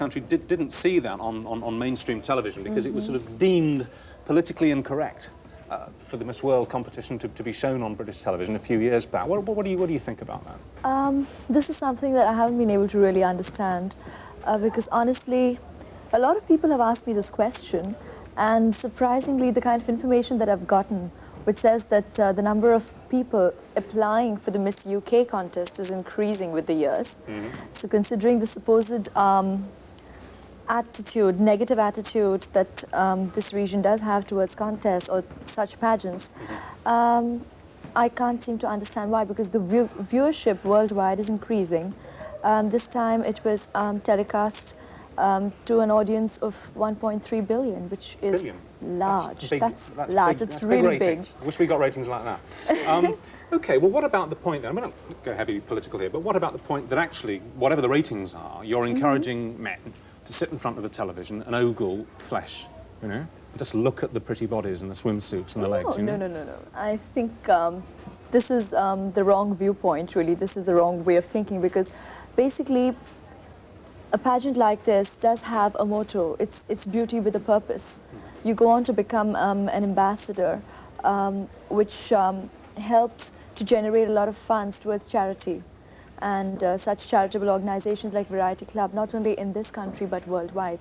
country didn't see that on mainstream television because it was sort of deemed politically incorrect for the Miss World competition to be shown on British television a few years back. What do you think about that? This is something that I haven't been able to really understand because honestly, a lot of people have asked me this question, and surprisingly, the kind of information that I've gotten, which says that the number of people applying for the Miss UK contest is increasing with the years. So considering the supposed negative attitude that this region does have towards contests or such pageants, I can't seem to understand why, because the viewership worldwide is increasing. This time it was telecast to an audience of 1.3 billion, which is large. That's large. Big, it's really big. I wish we got ratings like that. Okay, well, what about the point then? We don't go heavy political here, but what about the point that actually, whatever the ratings are, you're encouraging men to sit in front of the television and ogle flesh, you know? Just look at the pretty bodies and the swimsuits and the legs, you know? No. I think this is the wrong viewpoint, really. This is the wrong way of thinking, because basically a pageant like this does have a motto. It's beauty with a purpose. You go on to become an ambassador, which helps to generate a lot of funds towards charity. And such charitable organizations like Variety Club, not only in this country but worldwide.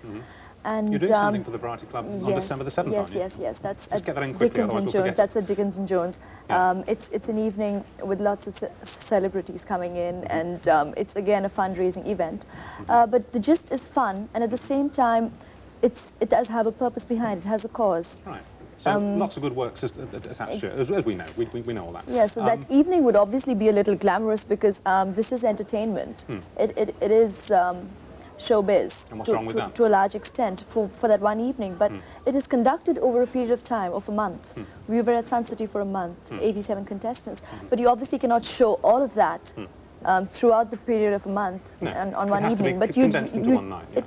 And you're doing something for the Variety Club on December the 7th, aren't you? Yes. That's Just at get that in quickly, Dickens and Jones. That's at Dickens and Jones. Yeah. It's an evening with lots of celebrities coming in, and it's again a fundraising event. But the gist is fun, and at the same time, it does have a purpose behind it. It has a cause. Right. So lots of good works attached to it, as we know. We know all that. Yeah, so that evening would obviously be a little glamorous because this is entertainment. It is showbiz. And what's wrong with that? To a large extent for that one evening. But it is conducted over a period of time, of a month. We were at Sun City for a month, 87 contestants. But you obviously cannot show all of that throughout the period of a month on one evening. But condensed into one night. Yeah.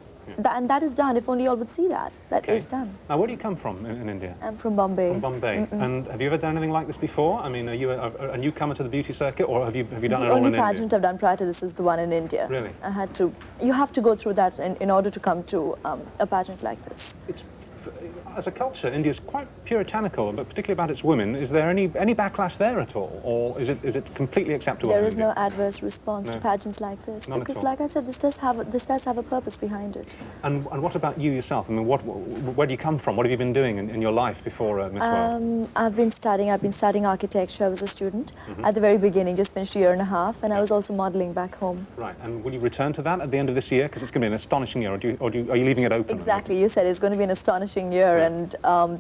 And that is done, if only all would see that. That is done. Now, where do you come from in India? I'm from Bombay. From Bombay. And have you ever done anything like this before? I mean, are you a newcomer to the beauty circuit, or have you done it all in India? The only pageant I've done prior to this is the one in India. Really? I had to. You have to go through that in order to come to a pageant like this. As a culture, India's quite puritanical, but particularly about its women. Is there any backlash there at all, or is it completely acceptable? There is no adverse response to pageants like this, because, like I said, this does have a purpose behind it. And what about you yourself? I mean, where do you come from? What have you been doing in your life before Miss World? I've been studying architecture. I was a student at the very beginning, just finished a year and a half, and I was also modeling back home. Right. And will you return to that at the end of this year? Because it's going to be an astonishing year. Or are you leaving it open? Exactly. You said it's going to be an astonishing year. And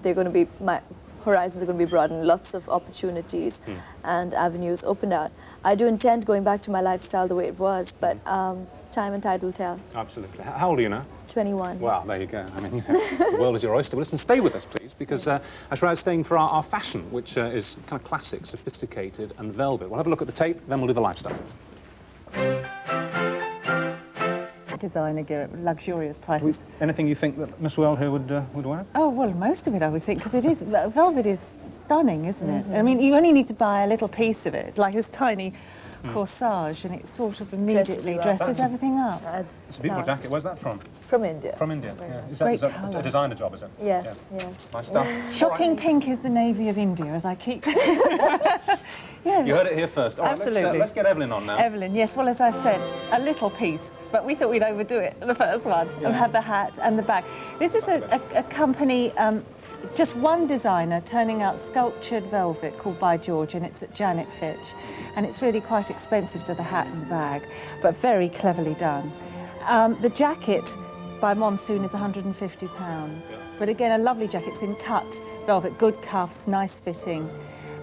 they're going to be, my horizons are going to be broadened, lots of opportunities and avenues opened out. I do intend going back to my lifestyle the way it was, but time and tide will tell. Absolutely. How old are you now? 21. Well, there you go. I mean, the world is your oyster. Well, listen, stay with us, please, because Aishwarya is staying for our fashion, which is kind of classic, sophisticated, and velvet. We'll have a look at the tape, then we'll do the lifestyle. Designer gear, luxurious prices. Anything you think that Miss World here would wear? Oh, well, most of it I would think, because it is, velvet is stunning, isn't it? I mean, you only need to buy a little piece of it, like this tiny corsage, and it sort of immediately dresses everything up. It's a beautiful jacket. Where's that from? From India. From India, yeah. Is that a designer job, is it? Yes, yeah. yes. Nice stuff. Shocking pink is the navy of India, as I keep... Yeah. You heard it here first. All right, absolutely. Let's get Evelyn on now. Evelyn, yes, well, as I said, a little piece. But we thought we'd overdo it, the first one, and have the hat and the bag. This is a company, just one designer turning out sculptured velvet called By George, and it's at Janet Fitch. And it's really quite expensive to the hat and the bag, but very cleverly done. The jacket by Monsoon is £150. But again, a lovely jacket. It's in cut velvet, good cuffs, nice fitting.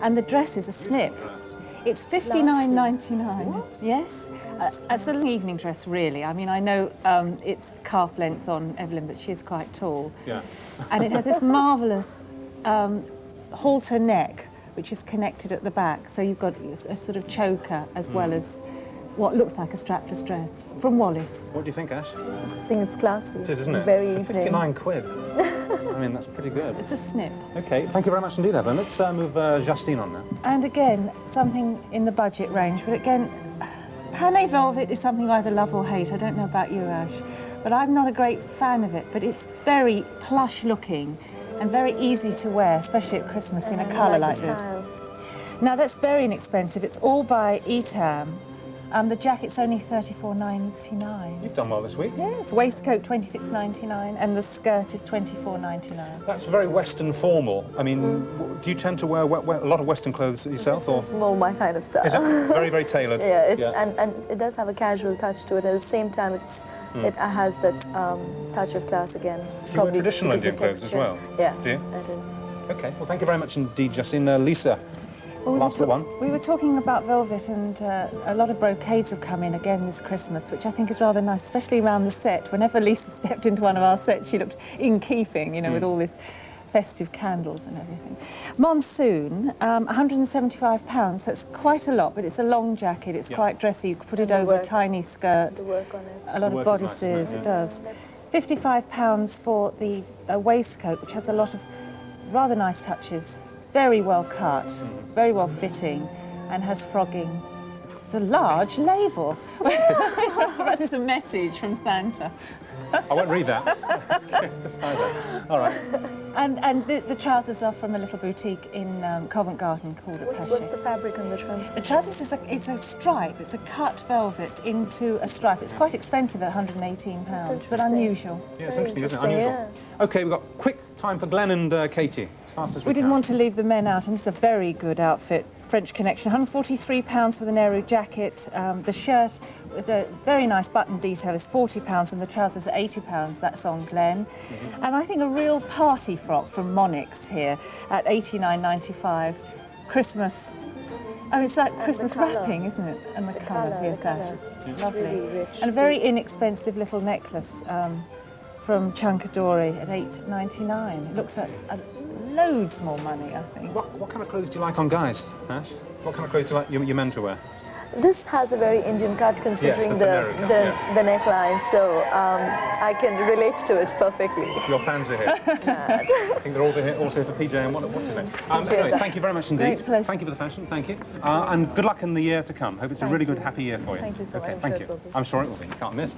And the dress is a snip. It's £59.99. Yes. It's an evening dress, really. I mean, I know it's calf length on Evelyn, but she's quite tall. Yeah. And it has this marvellous halter neck, which is connected at the back. So you've got a sort of choker as well as what looks like a strapless dress from Wallace. What do you think, Ash? I think it's classy. It is, isn't it? Very evening. 59 quid. I mean, that's pretty good. It's a snip. OK, thank you very much indeed, Evelyn. Let's move Justine on now. And again, something in the budget range, but again, Panay velvet is something I either love or hate. I don't know about you, Ash. but I'm not a great fan of it. But it's very plush looking and very easy to wear, especially at Christmas in a colour like this. Now that's very inexpensive. It's all by Etam. The jacket's only $34.99. You've done well this week. Yes, waistcoat $26.99 and the skirt is $24.99. That's very Western formal. I mean, do you tend to wear a lot of Western clothes yourself, or? It's more my kind of style. Is it very, very tailored? Yeah, and it does have a casual touch to it. At the same time, it has that touch of class again. Do you wear traditional Indian clothes as well? Yeah, do you? I do. Okay, well, thank you very much indeed, Justine. Lisa. Well, Last one. We were talking about velvet, and a lot of brocades have come in again this Christmas, which I think is rather nice, especially around the set. Whenever Lisa stepped into one of our sets, she looked in keeping, you know, with all this festive candles and everything. Monsoon, £175, so it's quite a lot, but it's a long jacket, it's quite dressy. You could put it over a tiny skirt, The work on it. a lot of bodices, it does. £55 for the waistcoat, which has a lot of rather nice touches. Very well cut, very well fitting, and has frogging. It's a large label. Perhaps it's a message from Santa. I won't read that. All right. And the trousers are from a little boutique in Covent Garden called What's the fabric on the trousers? The trousers it's a stripe. It's a cut velvet into a stripe. It's quite expensive at £118, but unusual. Yeah, it's interesting, isn't it? Unusual. Yeah. Okay, we've got quick time for Glenn and Katie. As fast as We didn't want to leave the men out, and it's a very good outfit. French Connection, £143 for the Nehru jacket. The shirt with a very nice button detail is £40, and the trousers are £80. That's on Glen. And I think a real party frock from Monix here at $89.95. Christmas. Oh, it's like Christmas wrapping, isn't it? And the colour, yes, that is lovely. Really rich. And a very inexpensive little necklace from Chankadori at $8.99. It looks at loads more money, I think. What kind of clothes do you like on guys, Ash? What kind of clothes do you like your men to wear? This has a very Indian cut considering the neckline, so I can relate to it perfectly. Your fans are here. I think they're all here also for PJ and what's his name? Anyway, thank you very much indeed. Thank you for the fashion, thank you. And good luck in the year to come. Hope it's a really good, happy year for you. Thank you so much. Okay, thank you. I'm sure it will be. You can't miss.